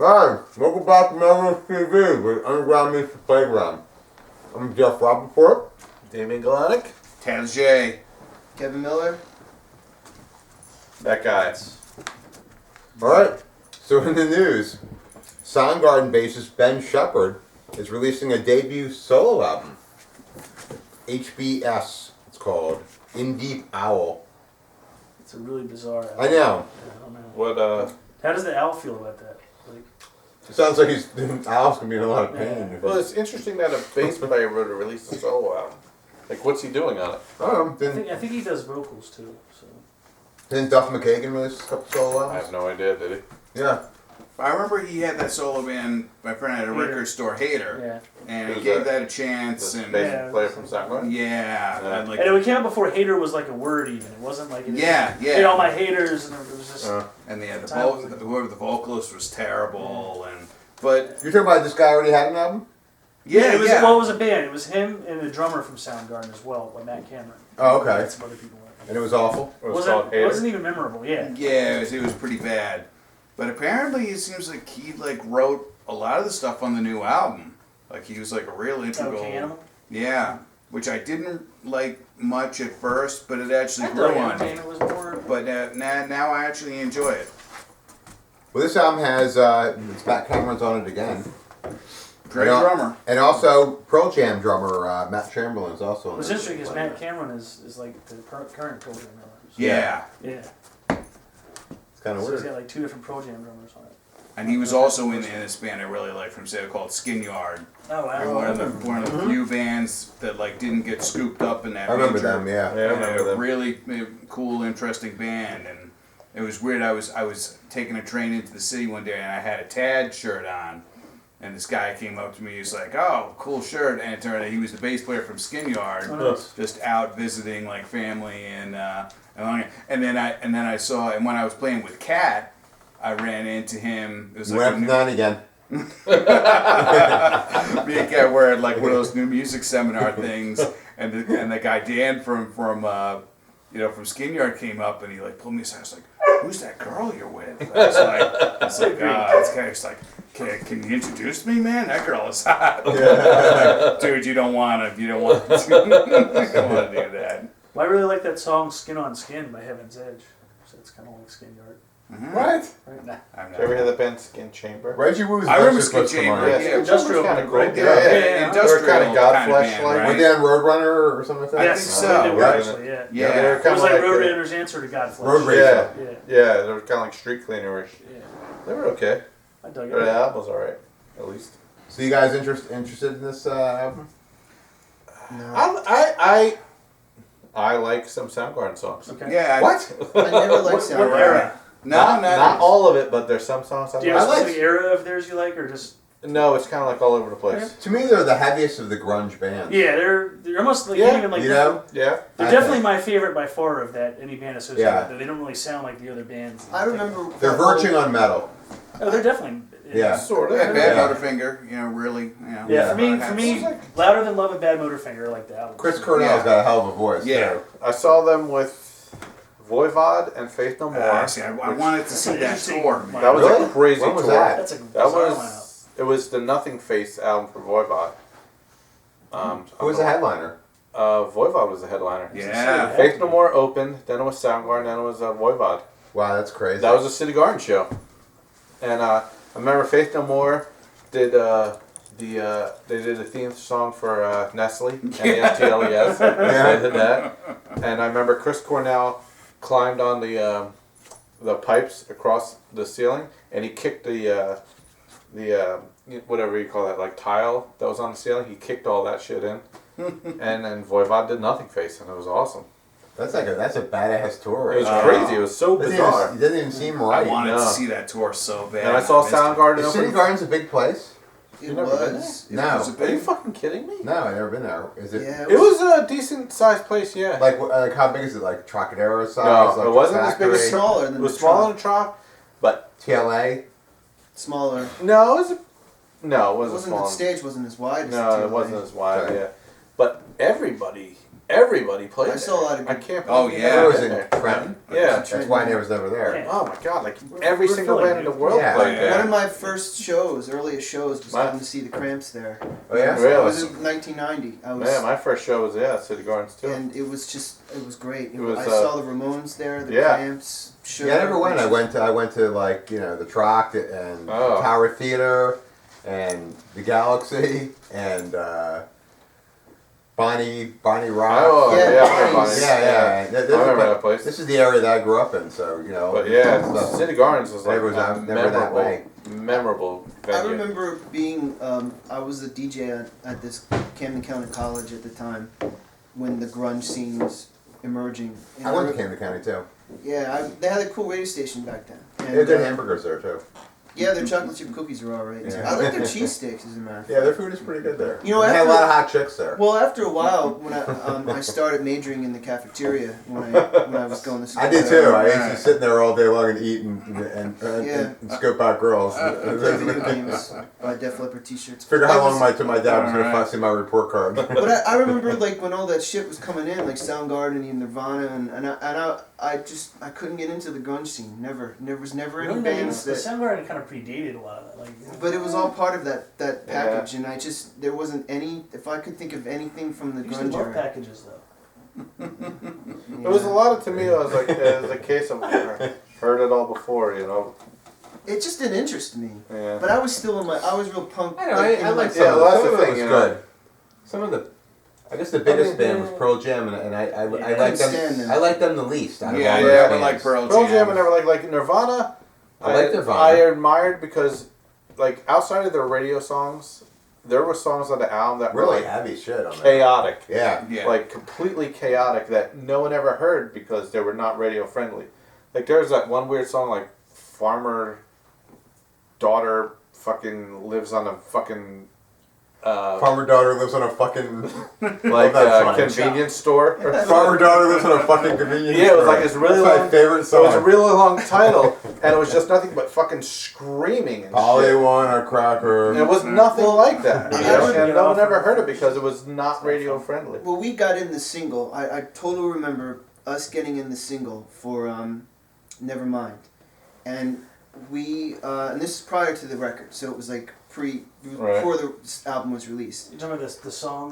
Hi, welcome back to Melrose TV with Underground Meets the Playground. I'm Jeff Rappaport. Damien Galanic. Taz J. Kevin Miller. That guy. Alright, so in the news, Soundgarden bassist Ben Shepherd is releasing a debut solo album. H.B.S. it's called. In Deep Owl. It's a really bizarre album. I know. I don't know. What, How does the owl feel about that? Like, It sounds like Al's gonna be in a lot of pain. well, it's interesting that a bass player would release a solo album. Like, what's he doing on it? I think he does vocals too. So. Didn't Duff McKagan release a couple solo I albums? have no idea, did he? Yeah. I remember he had that solo band, my friend had a Hater. record store, Hater. Yeah. And he Who's gave that? that a chance. This And bass Yeah. player from Soundgarden? yeah. Yeah. And like, And it came out before hater was like a word even. It wasn't like it Yeah, yeah. You know, all my haters and it was just. and they had Time was like- whoever the vocalist was terrible. But You're talking about this guy already had an album? yeah, it was yeah. well, it was a band. It was him and the drummer from Soundgarden as well, by Matt Cameron. Oh, okay. And some other people. And it was awful? It was called It Hater? wasn't even memorable. Yeah. Yeah, it was pretty bad. But apparently it seems like he wrote a lot of the stuff on the new album. Like he was like a real integral. Okay, Animal. Yeah, which I didn't like much at first, but it actually I grew thought on me. Entertainment was more. But now I actually enjoy it. Well, this album has, it's Matt Cameron's on it again. Great And al- drummer. And also, Pearl Jam drummer Matt Chamberlain's also on What's it. interesting is Matt Cameron is like the current Pro Jam drummer. So- Yeah. Yeah. It's kind of So he's weird. got like 2 different Pro Jam drummers on it. And he was also in this band I really like from Seattle called Skin Yard. Oh They're wow. one of the few bands that didn't get scooped up in that. I remember major- them, yeah. Yeah, I remember them. Really cool, interesting band, and it was weird. I was taking a train into the city one day, and I had a Tad shirt on, and this guy came up to me. He's like, "Oh, cool shirt," and it turned out he was the bass player from Skin Yard, Oh, nice. just out visiting like family, and then I saw, and when I was playing with Kat, I ran into him. It was Went like up to 9 again. me and Kat were at like one of those new music seminar things, and the guy Dan from Skin Yard came up, and he like pulled me aside. I was like, "Who's that girl you're with?" I was like, this guy's like, can you introduce me, man? That girl is hot. Like, dude, you don't want to do that. Well, I really like that song "Skin on Skin" by Heaven's Edge. So it's kind of like Skin Yard. What? Right now. I'm Did you ever hear not, the band Skin Chamber? Reggie Wu's I remember Versus Skin was from Chamber. on it. Yeah, Industrial kind of cool. right? Yeah, yeah, industrial They're kind of Godflesh band, like. Were right? they on Roadrunner or something like that? I Yes, think so. they were Yeah. actually. Yeah. Yeah. they were It kind was of like like Road Runner's answer to Godflesh. Road Racer. Yeah, Yeah. yeah, they were kind of like street cleanerish. Yeah. They were okay. I dug Their it. album was alright, at least. So you guys interested in this album? No. I like some Soundgarden songs. Okay. Yeah. What? I never liked What Soundgarden. era? Not all of it, but there's some songs I Do you have a like. specific era of theirs you like, or just? No, it's kind of like all over the place. To me, they're the heaviest of the grunge bands. Yeah, they're almost like Yeah, even like You know? Yeah. they're I definitely think. my favorite by far of that any band associated Yeah. with them. They don't really sound like the other bands. I remember. They're that verging whole- on metal. Oh, they're definitely. Yeah. Sort of. Yeah, Bad Yeah. Motorfinger, really. Yeah, Yeah. for me, Louder Than Love and Bad Motorfinger are like the album. Chris Cornell's got a hell of a voice. Yeah. too. I saw them with Voivod and Faith No More. See, I wanted to see that Interesting. tour, man. That was Really? a crazy When was tour. that? That's a That bizarre lineup. was it was the Nothing Face album for Voivod. Who was the headliner? Voivod was the headliner. Yeah. Faith No More opened, then it was Soundgarden, then it was Voivod. Wow, that's crazy. That was a City Garden show, and I remember Faith No More did they did a theme song for Nestle, N-E-S-T-L-E-S. Yeah. They did that, and I remember Chris Cornell climbed on the pipes across the ceiling, and he kicked the whatever you call that, like tile that was on the ceiling. He kicked all that shit in, and then Voivod did Nothing Face, and it was awesome. that's a badass tour. It was crazy. It was so bizarre. It doesn't even seem I right. wanted No. to see that tour so bad. And I saw missed it. Soundgarden Is City open. Garden's a big place? It You never been was. It No. was a Are you big. fucking kidding me? No, I've never been there. Is it? Yeah. It was a decent sized place, yeah. Like how big is it? Like Trocadero size? No, like it wasn't as big as Factory? smaller It than was the smaller Trump. than Trop, but TLA. Smaller. no, it was no, it It wasn't wasn't small. the stage wasn't as wide as No, the it wasn't as wide, Okay. yeah. But everybody everybody played. I saw a lot of I good- can't. Oh, believe yeah. It was been in there. Trenton. Yeah. That's why I was never there. Yeah. Oh my god! Like We're- every we're single Philly, band in the dude. world Yeah. played Yeah. there. One of my first shows, earliest shows, was My- coming to see the Cramps there. Oh yeah. Really? I was in 1990. I was, Man, my first show was City Gardens too. and it was great. It was, I saw the Ramones there, the yeah. Cramps. Sugar, Yeah, I never went. which is- I went to like the Troc and Oh. Tower Theater and the Galaxy and Bonnie Rock. Oh Yeah, yeah, nice. yeah. I remember that place. This is the area that I grew up in, so But yeah, stuff. City Gardens was like Never was a out- never that way. memorable I venue. remember being, I was a DJ at this Camden County College at the time when the grunge scene was emerging. And I went to Camden County too. Yeah, they had a cool radio station back then. And, They did hamburgers there too. Yeah, their chocolate chip cookies were alright. Yeah. I like their cheesesteaks, as a matter of fact. Yeah, their food is pretty good there. You know, they had a after- lot of hot chicks there. Well, after a while, when I started majoring in the cafeteria when I was going to school. I did too. I used to Right. sit there all day long and eat Yeah. and scope out girls. Play video games, buy Def Leppard t-shirts. Figure I how long was- till my dad was Alright. gonna see my report card. But I remember like when all that shit was coming in, like Soundgarden and Nirvana, and I couldn't get into the grunge scene. There was never any Really, bands the that. Soundgarden kind of predated a lot of that. Like, But it was all part of that package, and there wasn't any. If I could think of anything from the I used to grunge love era, packages though. It was a lot of, to me, it was like it was a case of heard it all before, you know. it just didn't interest me. Yeah. But I was still I was real punk. I know. in I my- like Yeah, some. well, that's Some the of it thing, was you know. good. Some of the. I guess the biggest band was Pearl Jam, and I Yeah, like I them. stand them. I like them the least. Out of Yeah, all I those never bands. like Pearl Pearl Jam. Jam and never like Nirvana. I like Nirvana. I admired because, like, outside of their radio songs, there were songs on the album that were Really like heavy shit on that. chaotic. Yeah. Yeah. Like completely chaotic that no one ever heard because they were not radio friendly. Like there's that one weird song like farmer daughter fucking lives on a fucking Farmer daughter lives on a fucking. like that song. convenience store. Farmer daughter lives on a fucking convenience Yeah, it was store. like this really That's long. my favorite It song. was a really long title, and it was just nothing but fucking screaming and All they shit. want are crackers. It was nothing like that, you I know? would And get no off one ever of- heard it because it was not radio friendly. Well, we got in the single. I totally remember us getting in the single for Nevermind, and we and this is prior to the record, so it was like before the album was released. You talking about the song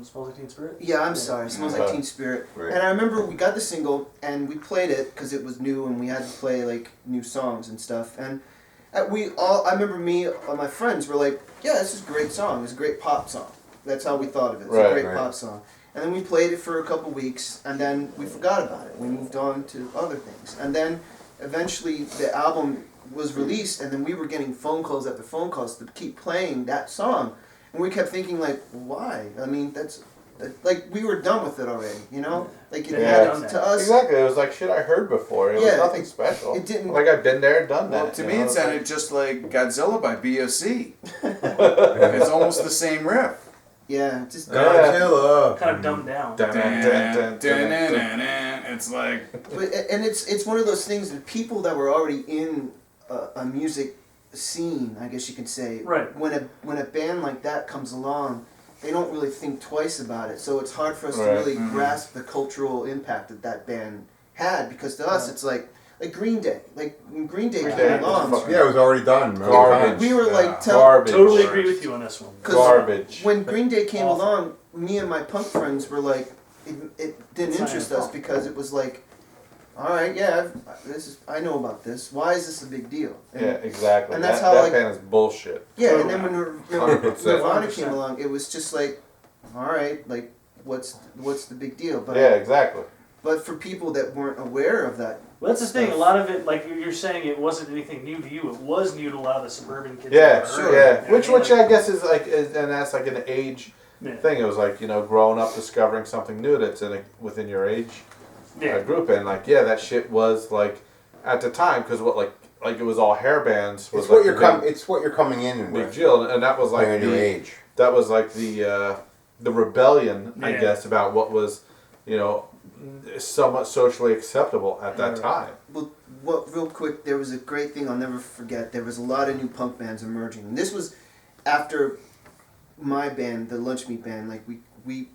"Smells Like Teen Spirit"? Yeah, I'm sorry. It smells like Okay. Teen Spirit. Right. And I remember we got the single and we played it because it was new and we had to play like new songs and stuff. And I remember me and my friends were like, "Yeah, this is a great song. It's a great pop song." That's how we thought of it. It's Right, a great right. pop song. And then we played it for a couple weeks and then we forgot about it. We moved on to other things. And then eventually the album was released and then we were getting phone calls after phone calls to keep playing that song. And we kept thinking like, why? I mean, like we were done with it already, you know? Like it Yeah. had, to us, Exactly, it was like shit I heard before. It Yeah, was nothing special. it didn't- Like I've been there, done that. Well, to you me, know? it It's sounded like- just like Godzilla by B.O.C. It's almost the same riff. yeah, just Godzilla. Kind of dumbed down. Dun, dun, dun, dun, dun, dun. It's like, but and it's one of those things that people that were already in a music scene, I guess you could say, Right. when a band like that comes along, they don't really think twice about it. So it's hard for us to Right. really grasp the cultural impact that that band had because to us it's like Green Day. Like when Green Day Green Day came was along, fucking Yeah, it was already done. Garbage. we were like Garbage. Totally agree with you on this one. 'Cause Garbage. when Green Day came Awful. along, me and my punk friends were like, it didn't It's not interest your us fault. because it was like, all right, yeah, I know about this. Why is this a big deal? And, Yeah, exactly. And that's that, how, that like- band is bullshit. yeah, and then when 100%. Nirvana came along, it was just like, all right, like what's the big deal? But Yeah, exactly. but for people that weren't aware of that, Well, that's the thing. A lot of it, like you're saying, it wasn't anything new to you. It was new to a lot of the suburban kids. Yeah, that sure. were Yeah, early. which I guess is like, and that's like an age Yeah. thing. It was like, you know, growing up, discovering something new that's within your age Yeah. group, and like, yeah, that shit was like at the time because what like it was all hair bands. Was It's what like you're the big- It's what you're coming in big with. deal, and that was like Playing your the age. that was like the rebellion, I Yeah. guess, about what was, you know, somewhat socially acceptable at that time. well, real quick, there was a great thing I'll never forget. There was a lot of new punk bands emerging, and this was after my band, the Lunch Meat Band. Like we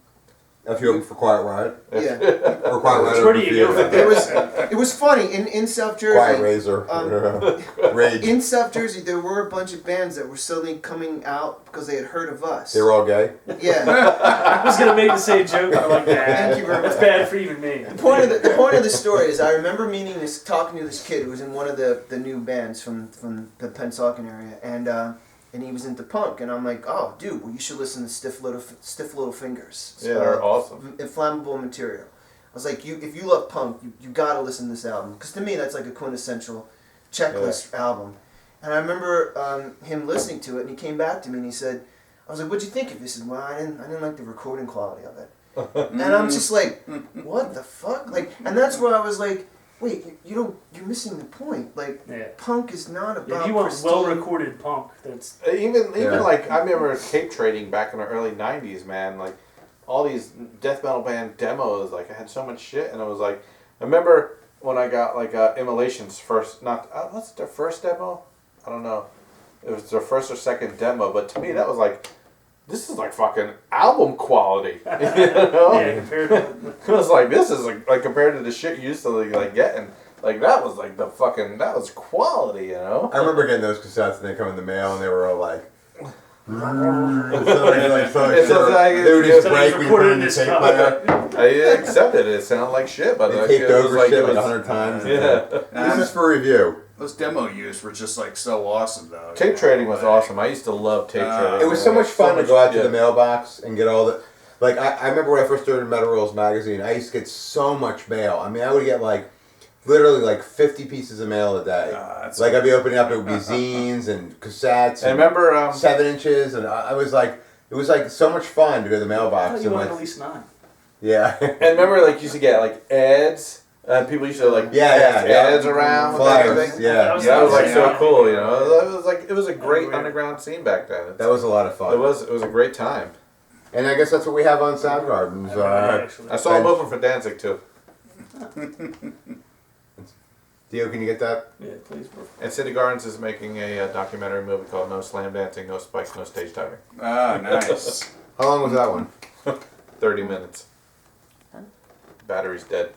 If you open for Quiet Riot. Yeah. Or Quiet Riot. It's pretty Theater. It was funny in South Jersey. Quiet Razor. Rage. In South Jersey, there were a bunch of bands that were suddenly coming out because they had heard of us. They were all gay. Yeah. I was gonna make the same joke, but I'm like, nah, Thank you very much. it's bad for even me. The point of the story is I remember talking to this kid who was in one of the new bands from the Pennsauken area, and he was into punk, and I'm like, oh, dude, well, you should listen to Stiff Little Fingers. Yeah, they're awesome. Inflammable Material. I was like, if you love punk, you gotta listen to this album, because to me that's like a quintessential checklist album. And I remember him listening to it, and he came back to me and he said, I was like, what'd you think of this? He said, well, I didn't like the recording quality of it. And I'm just like, what the fuck? Like, and that's where I was like, wait, you're missing the point. Like, punk is not about. If you want pristine. well-recorded punk, that's Even like I remember tape trading back in the early '90s, man. Like all these death metal band demos. Like I had so much shit, and I was like, I remember when I got like Immolation's first, not what's their first demo? I don't know. It was their first or second demo, but to me that was like, this is like fucking album quality. You know? yeah, compared to I was like, this is like compared to the shit you used to like getting. Like that was like that was quality, you know. I remember getting those cassettes and they come in the mail and they were all like. They would just break when you put it in the tape player. I accepted it. It sounded like shit, but They like, taped it was over like shit it like was 100 times. Yeah. This is for review. Those demo use were just like so awesome though. Tape trading was awesome. I used to love tape trading. It was so much fun to go out to the mailbox and get all the. Like, I remember when I first started Metal Rules magazine, I used to get so much mail. I mean, I would get like, literally like 50 pieces of mail a day. Like, I'd be opening up, it would be zines and cassettes. And I remember 7 inches, and I was like, it was like so much fun to go to the I mailbox. thought you and wanted like, at least 9. yeah. And remember, like, you used to get like ads. People used to like Yeah, ads around. Flyers, yeah. That was That was like so Yeah. cool, you know. It was a great underground scene back then. That was a lot of fun. It was a great time. And I guess that's what we have on Soundgarden. Actually. I saw him open for Danzig too. Dio, can you get that? Yeah, please, bro. And City Gardens is making a documentary movie called No Slam Dancing, No Spikes, No Stage Diving. Ah, nice. How long was that one? 30 minutes. Battery's dead.